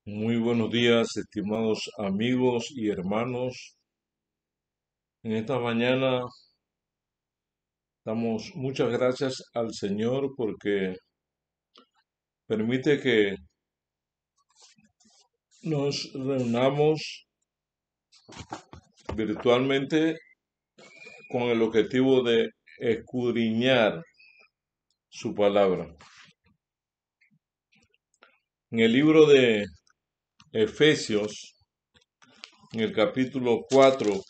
Muy buenos días, estimados amigos y hermanos. En esta mañana damos muchas gracias al Señor porque permite que nos reunamos virtualmente con el objetivo de escudriñar su palabra. En el libro de Efesios, en el capítulo 4,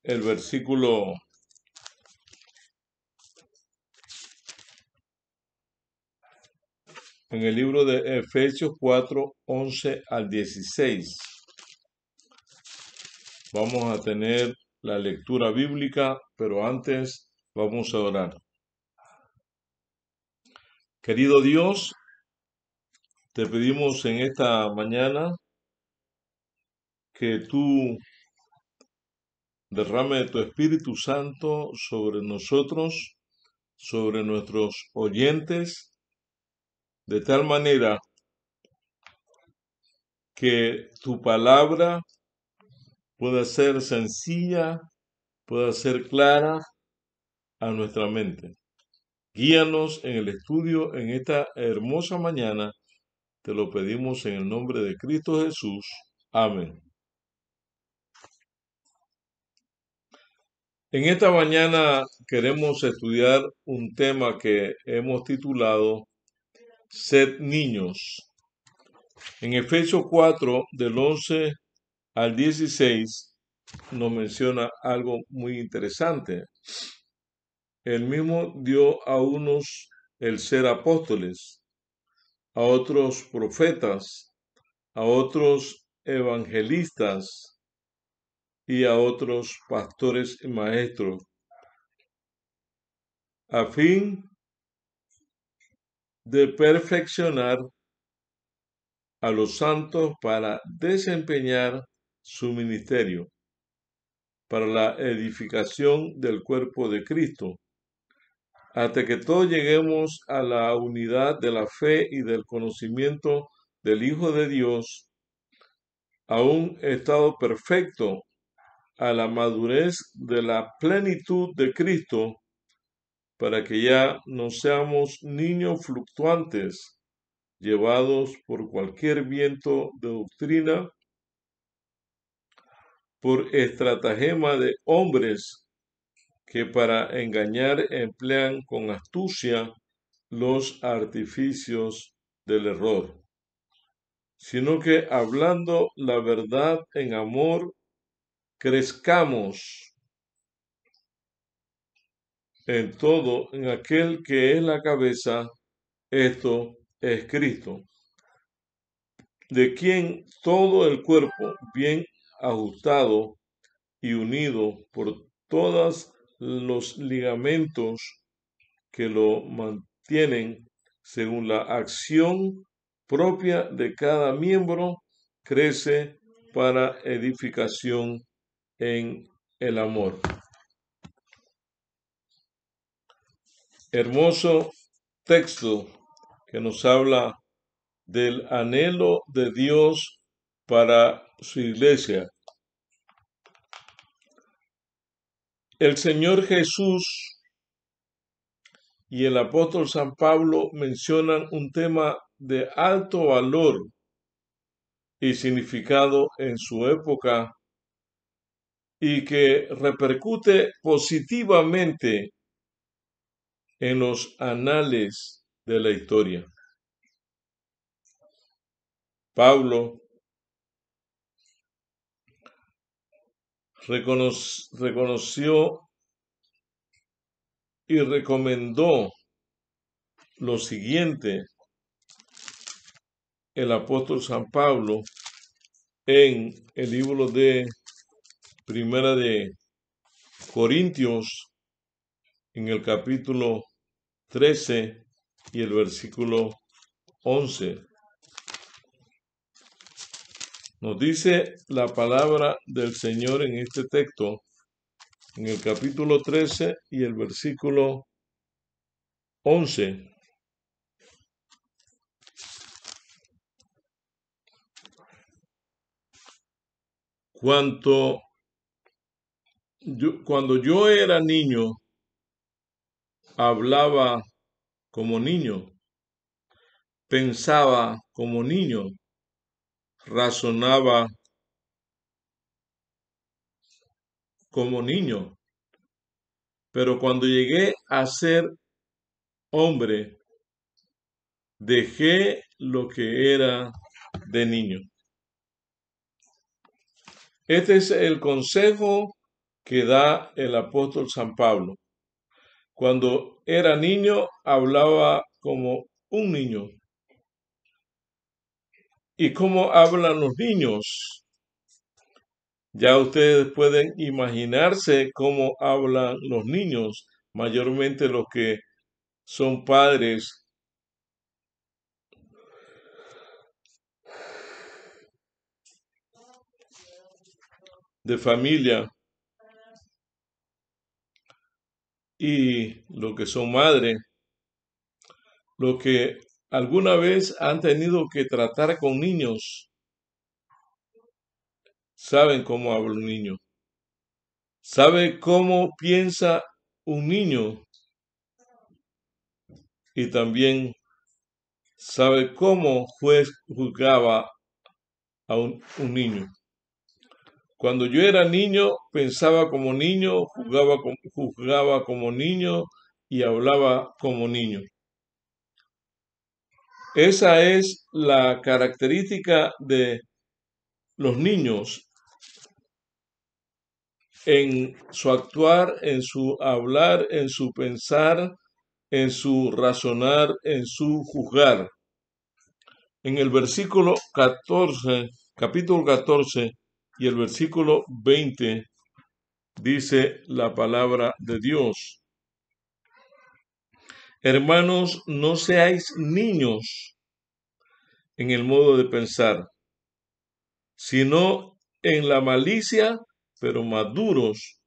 el versículo en el libro de Efesios 4, 11 al 16. Vamos a tener la lectura bíblica, pero antes vamos a orar. Querido Dios, te pedimos en esta mañana que tú derrame tu Espíritu Santo sobre nosotros, sobre nuestros oyentes, de tal manera que tu palabra pueda ser sencilla, pueda ser clara a nuestra mente. Guíanos en el estudio en esta hermosa mañana. Te lo pedimos en el nombre de Cristo Jesús. Amén. En esta mañana queremos estudiar un tema que hemos titulado Sed niños. En Efesios 4, del 11 al 16, nos menciona algo muy interesante. Él mismo dio a unos el ser apóstoles, a otros profetas, a otros evangelistas y a otros pastores y maestros, a fin de perfeccionar a los santos para desempeñar su ministerio, para la edificación del cuerpo de Cristo, hasta que todos lleguemos a la unidad de la fe y del conocimiento del Hijo de Dios, a un estado perfecto, a la madurez de la plenitud de Cristo, para que ya no seamos niños fluctuantes, llevados por cualquier viento de doctrina, por estratagema de hombres que para engañar emplean con astucia los artificios del error, sino que hablando la verdad en amor, crezcamos en todo en aquel que es la cabeza, esto es Cristo, de quien todo el cuerpo, bien ajustado y unido por todos los ligamentos que lo mantienen según la acción propia de cada miembro, crece para edificación en el amor. Hermoso texto que nos habla del anhelo de Dios para su iglesia. El Señor Jesús y el apóstol San Pablo mencionan un tema de alto valor y significado en su época y que repercute positivamente en los anales de la historia. Pablo reconoció y recomendó lo siguiente, el apóstol San Pablo, en el libro de Primera de Corintios, en el capítulo 13 y el versículo 11. Nos dice la palabra del Señor en este texto, en el capítulo 13 y el versículo 11. Cuando yo era niño, hablaba como niño, pensaba como niño, razonaba como niño. Pero cuando llegué a ser hombre, dejé lo que era de niño. Este es el consejo que da el apóstol San Pablo. Cuando era niño, hablaba como un niño. ¿Y cómo hablan los niños? Ya ustedes pueden imaginarse cómo hablan los niños, mayormente los que son padres de familia y los que son madres, los que alguna vez han tenido que tratar con niños, saben cómo habla un niño, sabe cómo piensa un niño y también sabe cómo juzgaba a un niño. Cuando yo era niño, pensaba como niño, juzgaba como niño y hablaba como niño. Esa es la característica de los niños en su actuar, en su hablar, en su pensar, en su razonar, en su juzgar. En el versículo 14, capítulo 14 y el versículo 20 dice la palabra de Dios. Hermanos, no seáis niños en el modo de pensar, sino en la malicia, pero maduros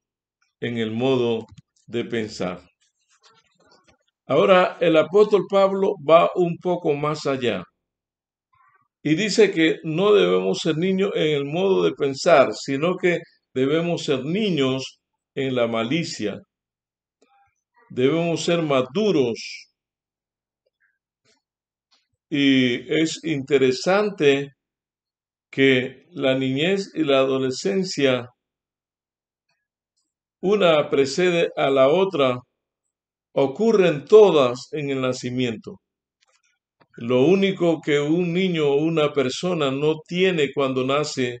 en el modo de pensar. Ahora el apóstol Pablo va un poco más allá y dice que no debemos ser niños en el modo de pensar, sino que debemos ser niños en la malicia. Debemos ser maduros. Y es interesante que la niñez y la adolescencia, una precede a la otra, ocurren todas en el nacimiento. Lo único que un niño o una persona no tiene cuando nace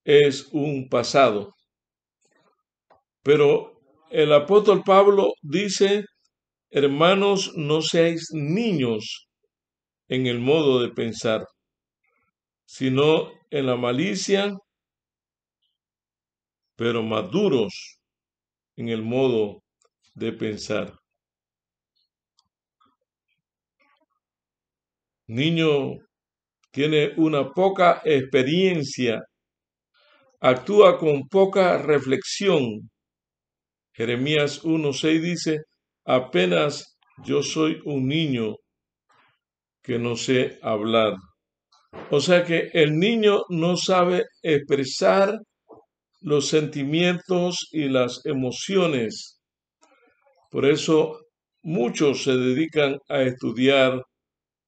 es un pasado. Pero el apóstol Pablo dice, hermanos, no seáis niños en el modo de pensar, sino en la malicia, pero maduros en el modo de pensar. Niño tiene una poca experiencia, actúa con poca reflexión. Jeremías 1:6 dice, apenas yo soy un niño que no sé hablar. O sea que el niño no sabe expresar los sentimientos y las emociones. Por eso muchos se dedican a estudiar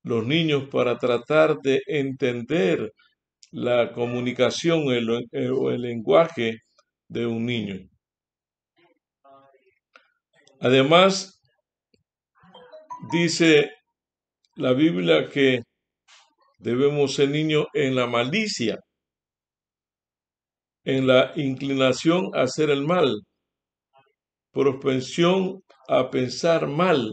los niños para tratar de entender la comunicación o el lenguaje de un niño. Además, dice la Biblia que debemos ser niños en la malicia, en la inclinación a hacer el mal, propensión a pensar mal.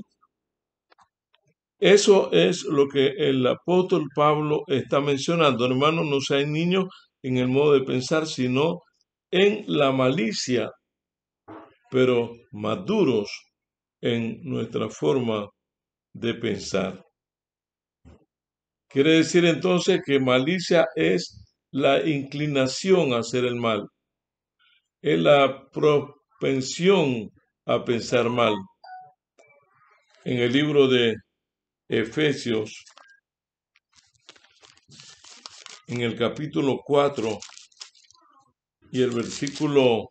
Eso es lo que el apóstol Pablo está mencionando. Hermanos, no sean niños en el modo de pensar, sino en la malicia, pero maduros en nuestra forma de pensar. Quiere decir entonces que malicia es la inclinación a hacer el mal, es la propensión a pensar mal. En el libro de Efesios, en el capítulo 4, y el versículo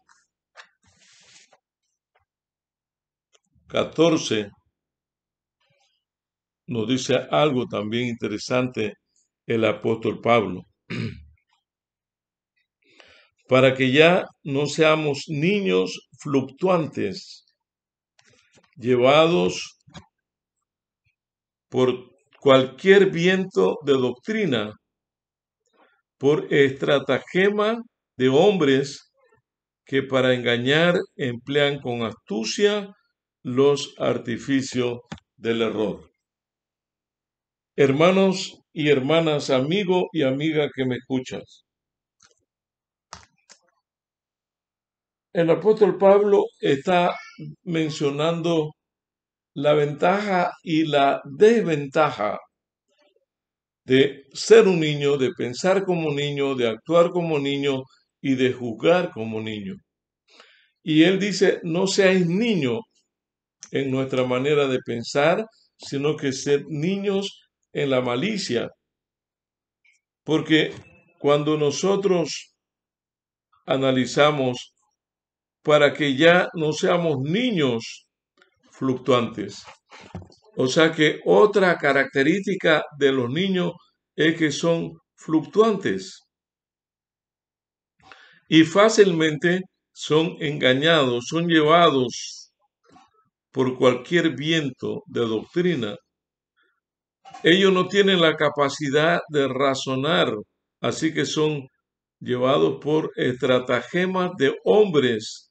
14 nos dice algo también interesante el apóstol Pablo. Para que ya no seamos niños fluctuantes, llevados por cualquier viento de doctrina, por estratagema de hombres que para engañar emplean con astucia los artificios del error. Hermanos y hermanas, amigo y amiga que me escuchas, el apóstol Pablo está mencionando la ventaja y la desventaja de ser un niño, de pensar como niño, de actuar como niño y de juzgar como niño. Y él dice, no seáis niños en nuestra manera de pensar, sino que ser niños en la malicia. Porque cuando nosotros analizamos para que ya no seamos niños fluctuantes, o sea que otra característica de los niños es que son fluctuantes y fácilmente son engañados, son llevados por cualquier viento de doctrina. Ellos no tienen la capacidad de razonar, así que son llevados por estratagemas de hombres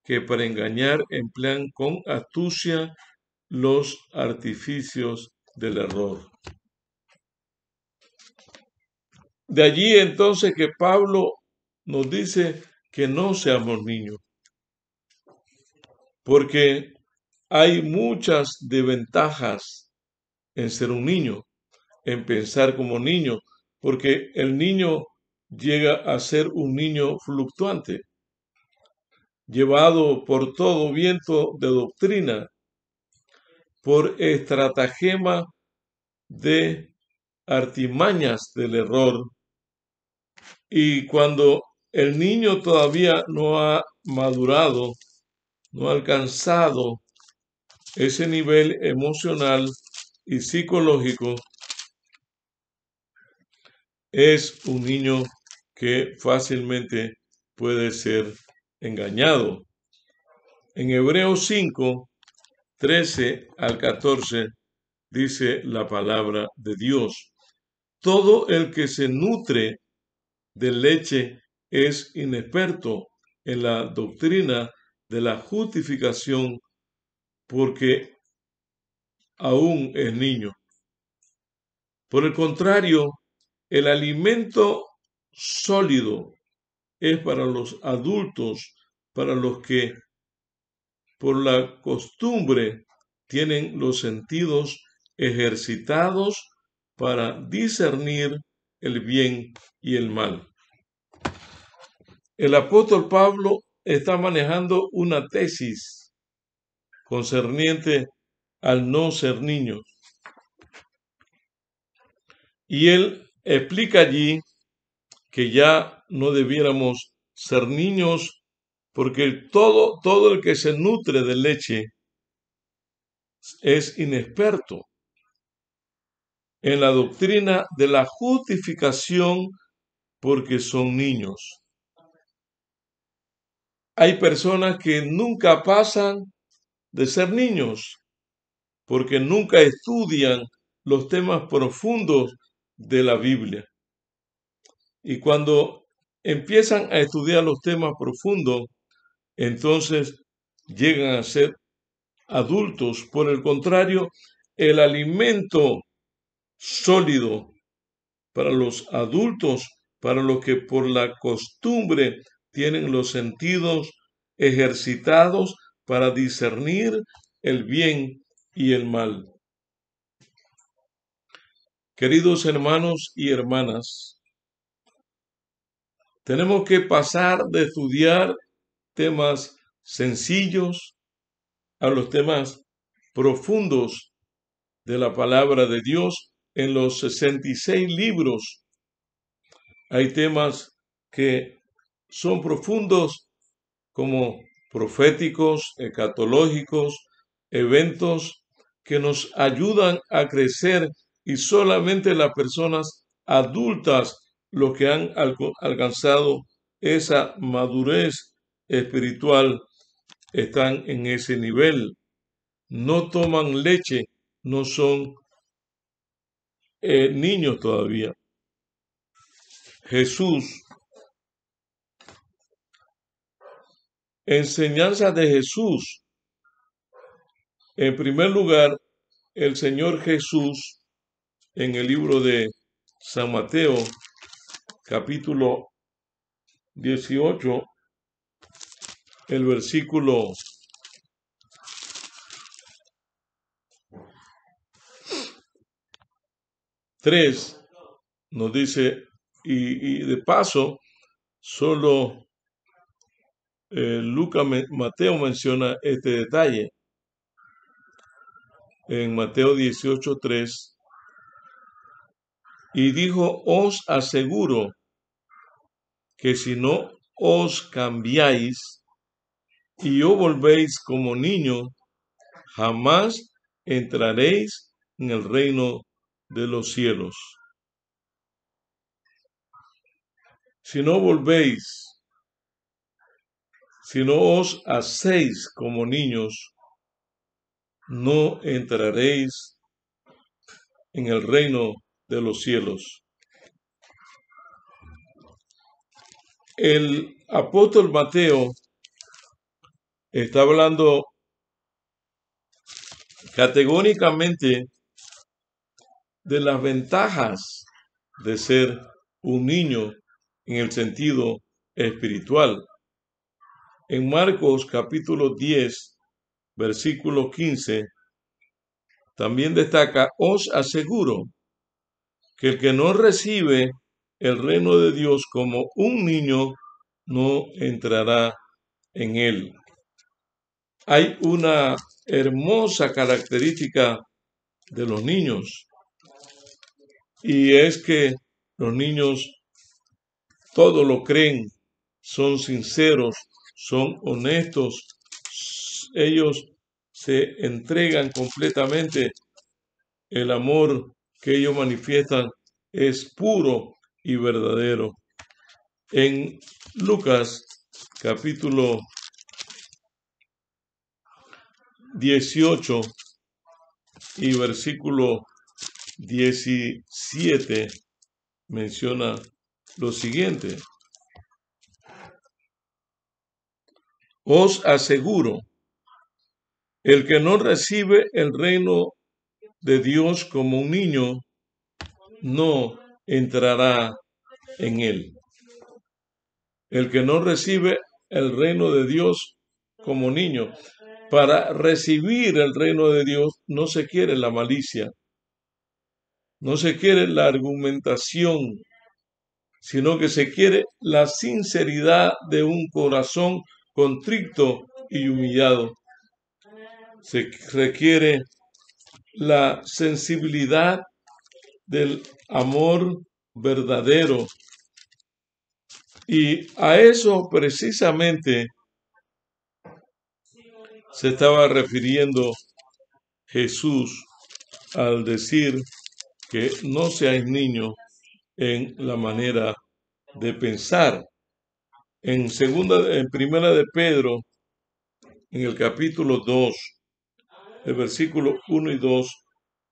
que para engañar emplean con astucia los artificios del error. De allí entonces que Pablo nos dice que no seamos niños, porque hay muchas desventajas en ser un niño, en pensar como niño, porque el niño llega a ser un niño fluctuante, llevado por todo viento de doctrina, por estratagema de artimañas del error. Y cuando el niño todavía no ha madurado, no ha alcanzado ese nivel emocional y psicológico, es un niño que fácilmente puede ser engañado. En Hebreos 5, 13 al 14, dice la palabra de Dios: todo el que se nutre de leche es inexperto en la doctrina de la justificación, porque aún es niño. Por el contrario, el alimento sólido es para los adultos, para los que por la costumbre tienen los sentidos ejercitados para discernir el bien y el mal. El apóstol Pablo está manejando una tesis concerniente al no ser niños. Y él explica allí que ya no debiéramos ser niños porque todo el que se nutre de leche es inexperto en la doctrina de la justificación porque son niños. Hay personas que nunca pasan de ser niños porque nunca estudian los temas profundos de la Biblia. Y cuando empiezan a estudiar los temas profundos, entonces llegan a ser adultos. Por el contrario, el alimento sólido para los adultos, para los que por la costumbre tienen los sentidos ejercitados para discernir el bien y el mal. Queridos hermanos y hermanas, tenemos que pasar de estudiar temas sencillos a los temas profundos de la palabra de Dios. En los 66 libros hay temas que son profundos como proféticos, escatológicos, eventos que nos ayudan a crecer y solamente las personas adultas, los que han alcanzado esa madurez espiritual, están en ese nivel. No toman leche, no son niños todavía. Jesús, enseñanza de Jesús. En primer lugar, el Señor Jesús, en el libro de San Mateo, capítulo 18, el versículo 3, nos dice, y de paso, solo Mateo menciona este detalle. En Mateo 18:3, y dijo, os aseguro que si no os cambiáis y os volvéis como niños, jamás entraréis en el reino de los cielos. Si no volvéis, si no os hacéis como niños, no entraréis en el reino de los cielos. El apóstol Mateo está hablando categóricamente de las ventajas de ser un niño en el sentido espiritual. En Marcos capítulo 10, versículo 15, también destaca, os aseguro que el que no recibe el reino de Dios como un niño, no entrará en él. Hay una hermosa característica de los niños, y es que los niños todo lo creen, son sinceros, son honestos, ellos se entregan completamente. El amor que ellos manifiestan es puro y verdadero. En Lucas capítulo 18 y versículo 17 menciona lo siguiente. Os aseguro, el que no recibe el reino de Dios como un niño, no entrará en él. El que no recibe el reino de Dios como niño. Para recibir el reino de Dios no se quiere la malicia, no se quiere la argumentación, sino que se quiere la sinceridad de un corazón contrito y humillado. Se requiere la sensibilidad del amor verdadero. Y a eso precisamente se estaba refiriendo Jesús al decir que no seáis niños en la manera de pensar. En primera de Pedro, en el capítulo 2, el versículo 1 y 2,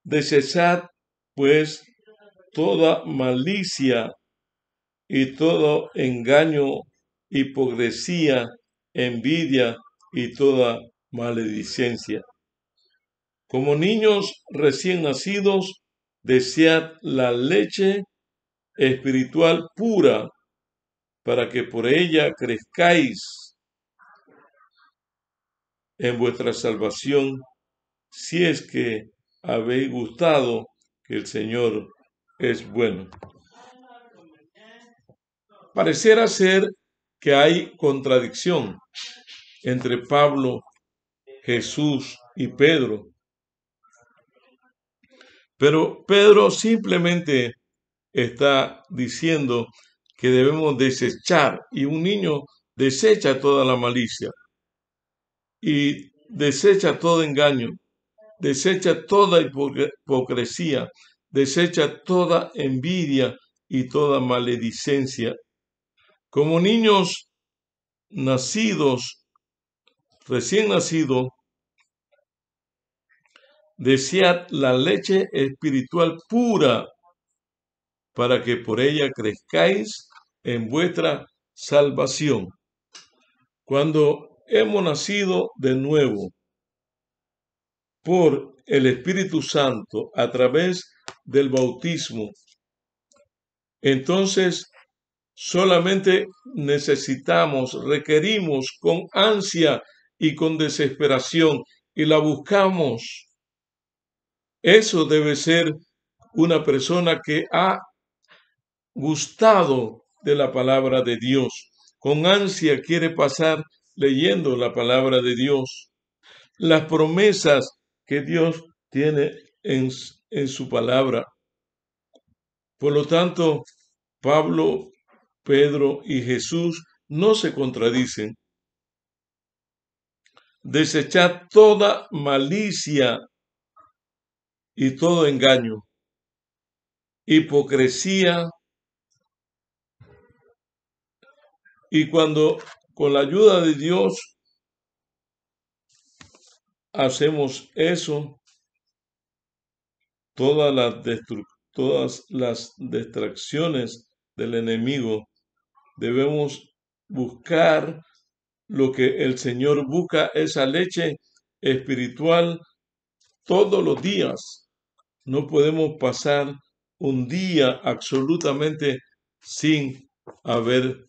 desechad pues toda malicia y todo engaño, hipocresía, envidia y toda maledicencia. Como niños recién nacidos, desead la leche espiritual pura, para que por ella crezcáis en vuestra salvación, si es que habéis gustado que el Señor es bueno. Pareciera ser que hay contradicción entre Pablo, Jesús y Pedro. Pero Pedro simplemente está diciendo que debemos desechar, y un niño desecha toda la malicia y desecha todo engaño, desecha toda hipocresía, desecha toda envidia y toda maledicencia. Como niños nacidos, recién nacidos, desead la leche espiritual pura para que por ella crezcáis en vuestra salvación. Cuando hemos nacido de nuevo por el Espíritu Santo a través del bautismo, entonces solamente requerimos con ansia y con desesperación, y la buscamos. Eso debe ser una persona que ha gustado de la palabra de Dios. Con ansia quiere pasar leyendo la palabra de Dios, las promesas que Dios tiene en su palabra. Por lo tanto, Pablo, Pedro y Jesús no se contradicen. Desechad toda malicia y todo engaño, hipocresía, y cuando con la ayuda de Dios hacemos eso, todas las distracciones del enemigo, debemos buscar lo que el Señor busca, esa leche espiritual todos los días. No podemos pasar un día absolutamente sin haber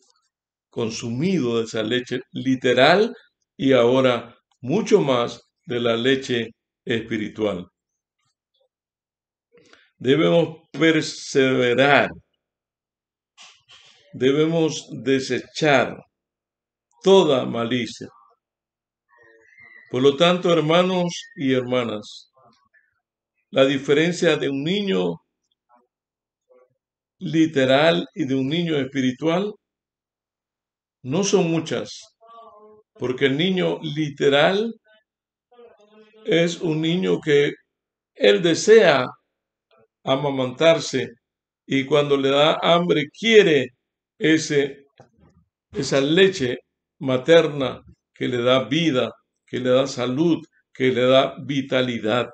consumido esa leche literal y ahora mucho más de la leche espiritual. Debemos perseverar, debemos desechar toda malicia. Por lo tanto, hermanos y hermanas, la diferencia de un niño literal y de un niño espiritual no son muchas, porque el niño literal es un niño que él desea amamantarse y cuando le da hambre quiere esa leche materna que le da vida, que le da salud, que le da vitalidad.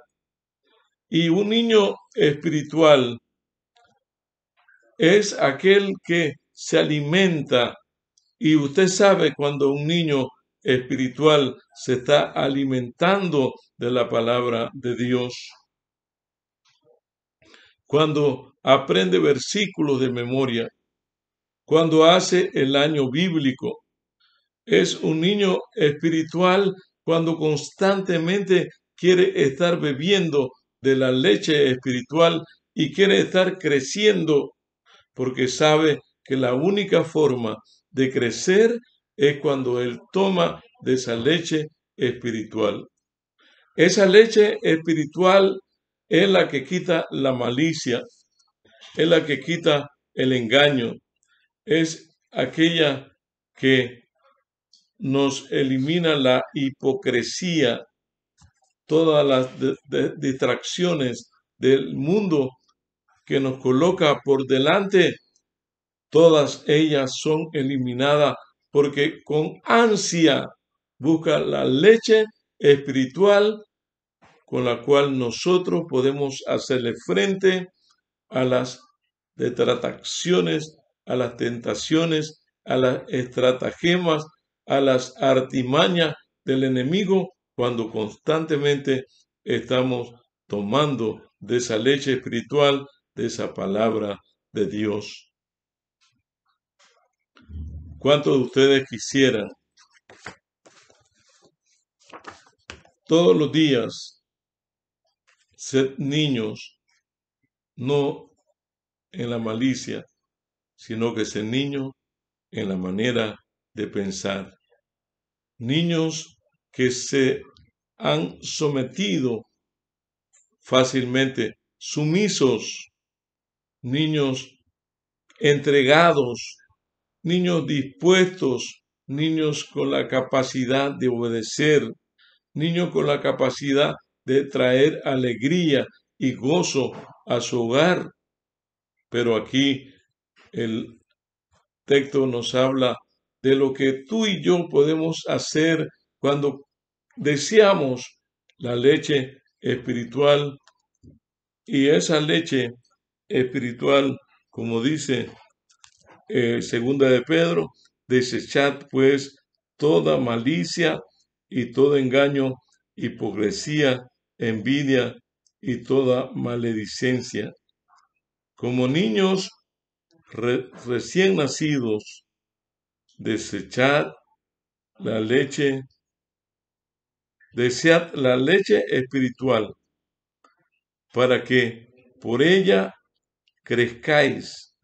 Y un niño espiritual es aquel que se alimenta, y usted sabe cuando un niño espiritual se está alimentando de la palabra de Dios, cuando aprende versículos de memoria, cuando hace el año bíblico. Es un niño espiritual cuando constantemente quiere estar bebiendo de la leche espiritual y quiere estar creciendo, porque sabe que la única forma de crecer es cuando él toma de esa leche espiritual. Esa leche espiritual es la que quita la malicia, es la que quita el engaño, es aquella que nos elimina la hipocresía, todas las distracciones del mundo que nos coloca por delante, todas ellas son eliminadas porque con ansia busca la leche espiritual con la cual nosotros podemos hacerle frente a las distracciones, a las tentaciones, a las estratagemas, a las artimañas del enemigo cuando constantemente estamos tomando de esa leche espiritual, de esa palabra de Dios. ¿Cuántos de ustedes quisieran todos los días ser niños, no en la malicia, sino que ser niños en la manera de pensar? Niños que se han sometido fácilmente, sumisos, niños entregados niños dispuestos, niños con la capacidad de obedecer, niños con la capacidad de traer alegría y gozo a su hogar. Pero aquí el texto nos habla de lo que tú y yo podemos hacer cuando deseamos la leche espiritual. Y esa leche espiritual, como dice segunda de Pedro, desechad pues toda malicia y todo engaño, hipocresía, envidia y toda maledicencia. Como niños recién nacidos, desechad la leche, desead la leche espiritual, para que por ella crezcáis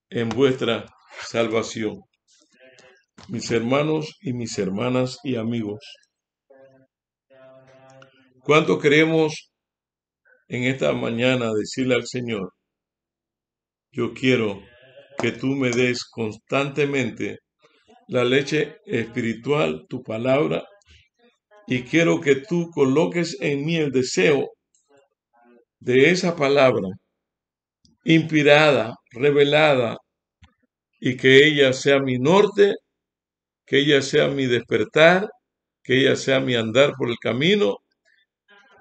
en vuestra salvación. Mis hermanos y mis hermanas y amigos, ¿cuánto queremos en esta mañana decirle al Señor: yo quiero que tú me des constantemente la leche espiritual, tu palabra, y quiero que tú coloques en mí el deseo de esa palabra inspirada, revelada, y que ella sea mi norte, que ella sea mi despertar, que ella sea mi andar por el camino,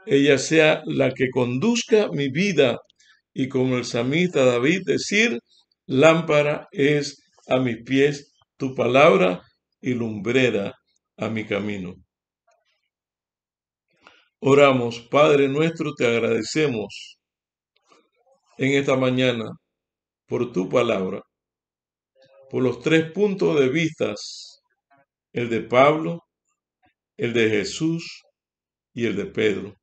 ella sea la que conduzca mi vida, y como el salmista David decir: lámpara es a mis pies tu palabra y lumbrera a mi camino. Oramos. Padre nuestro, te agradecemos en esta mañana por tu palabra, por los 3 puntos de vista, el de Pablo, el de Jesús y el de Pedro.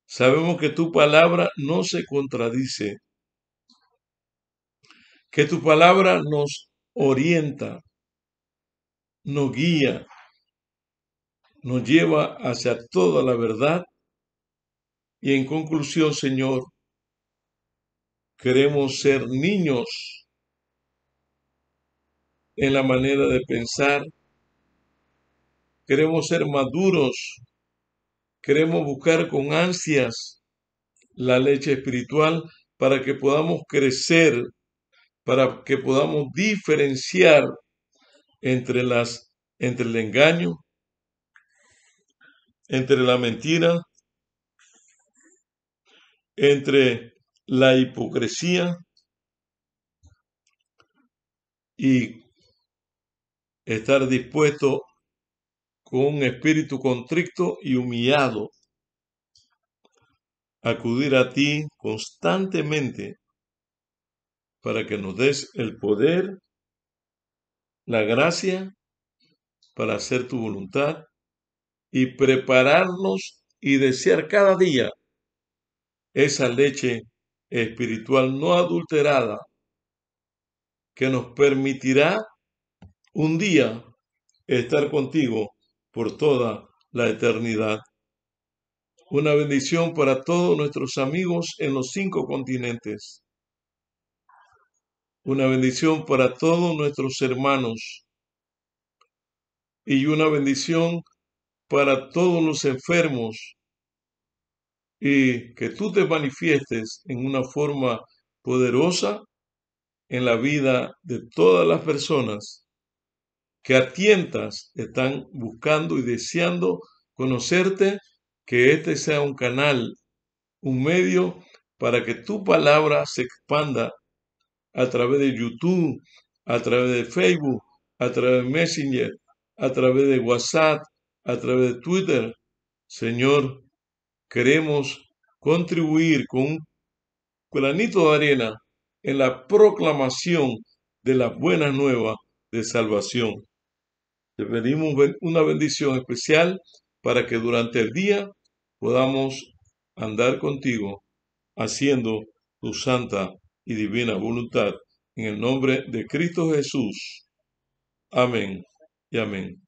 Sabemos que tu palabra no se contradice, que tu palabra nos orienta, nos guía, nos lleva hacia toda la verdad. Y en conclusión, Señor, queremos ser niños en la manera de pensar, queremos ser maduros, queremos buscar con ansias la leche espiritual para que podamos crecer, para que podamos diferenciar entre el engaño, entre la mentira, entre la hipocresía, y estar dispuesto con un espíritu contrito y humillado a acudir a ti constantemente para que nos des el poder, la gracia para hacer tu voluntad y prepararnos y desear cada día esa leche espiritual no adulterada que nos permitirá un día estar contigo por toda la eternidad. Una bendición para todos nuestros amigos en los 5 continentes. Una bendición para todos nuestros hermanos. Y una bendición para todos los enfermos. Y que tú te manifiestes en una forma poderosa en la vida de todas las personas que a tientas están buscando y deseando conocerte, que este sea un canal, un medio para que tu palabra se expanda a través de YouTube, a través de Facebook, a través de Messenger, a través de WhatsApp, a través de Twitter. Señor, queremos contribuir con un granito de arena en la proclamación de las buenas nuevas de salvación. Te pedimos una bendición especial para que durante el día podamos andar contigo haciendo tu santa y divina voluntad. En el nombre de Cristo Jesús. Amén y amén.